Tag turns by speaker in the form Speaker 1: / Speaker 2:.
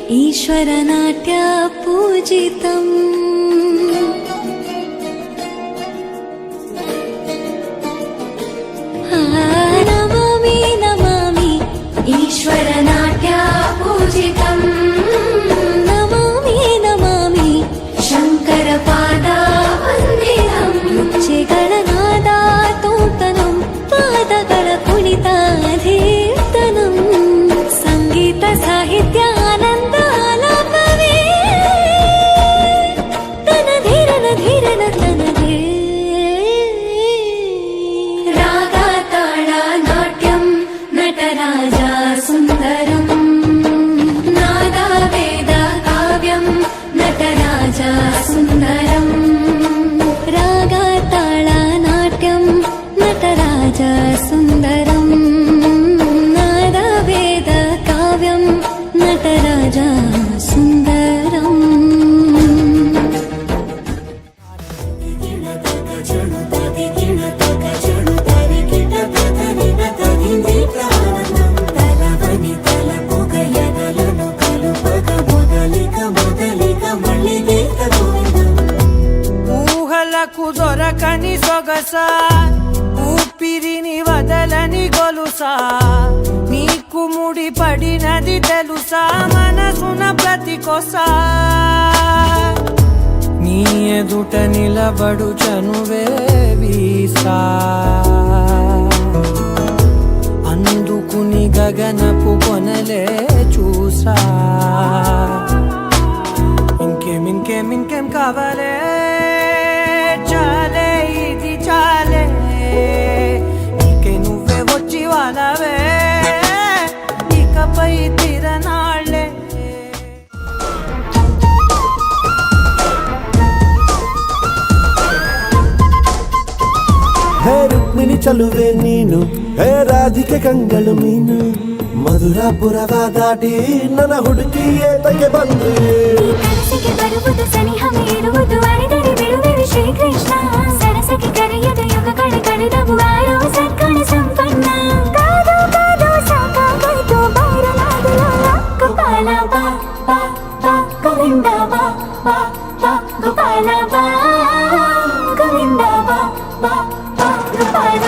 Speaker 1: ईश्वरनाट्य पूजितम् नमामि नमामि ईश्वरनाट्य पूजितम् नमामि नमामि शङ्करपादा वन्दितम् ರುಚಿಗಳನಾದ ತೋಂತನಂ ಪಾದಗಳ ಕುಣಿತಾಧೀರ್ತನಂ ಸಂಗೀತ ಸಾಹಿತ್ಯ ಆನಂದ ಆಲಾಪವೇ ತನಧೀರನ ಧೀರನ ತನದೇ ರಾಗ ತಾಳ ನಾಟ್ಯಂ ನಟರಾಜ ಸುಂದರಂ ನಾದ ವೇದ ಕಾವ್ಯಂ ನಟರಾಜ ಸುಂದರಂ ರಾಗ ತಾಳ ನಾಟ್ಯಂ ನಟರಾಜ ಸುಂದರಂ ನಾದ ವೇದ ಕಾವ್ಯಂ ನಟರಾಜ ಸುಂದರಂ
Speaker 2: ఊహలకు దొరకని సొగస ఊపిరిని వదలని గొలుసా నీకు ముడి పడినది తెలుసా మనసున ప్రతి కొసా నీ ఎదుట నిలబడు చనువే వీసా అందుకుని గగనపు కొనలే చూసా ఇంకేం కావాలే చాలే ఇది చాలే నీకే నువ్వే వచ్చి వాళ్ళవే ఇకపై తిరనాళ్ళే
Speaker 3: ಹೇ ರುಕ್ಮಿಣಿ ಚಲುವೆ ನೀನು ಹೇ ರಾಧಿಕೆ ಕಂಗಳು ಮೀನು ಮಧುರಾಪುರವ ದಾಟಿ ನನ್ನ ಹುಡುಕಿ ಏತಕ್ಕೆ ಬಂದು
Speaker 4: ಕನಸಿಗೆ ಬರುವುದು ಸನಿಹ ಮೀರುವುದು ಅರಿದರೆ ಬಿಡುವೆ ಶ್ರೀಕೃಷ್ಣ ಸರಸಕ್ಕೆ ಕರೆಯದ ಯುಗಗಳ ಕಳೆದವು ಆರೋ ಸತ್ಕಣ ಸಂಪನ್ನ ಕಾದು ಕಾದು ಸಾಕಾಗೋಯ್ತು ಬಾರಲಾಗಲ ಗೋಪಾಲ ಬಾ ಬಾ ಬಾ ಗೋವಿಂದ ಬಾ ಬಾ ಬಾ ಗೋಪಾಲ ಬಾ ಗೋವಿಂದ ಬಾ ಬಾ ಬಾ ಗೋಪಾಲ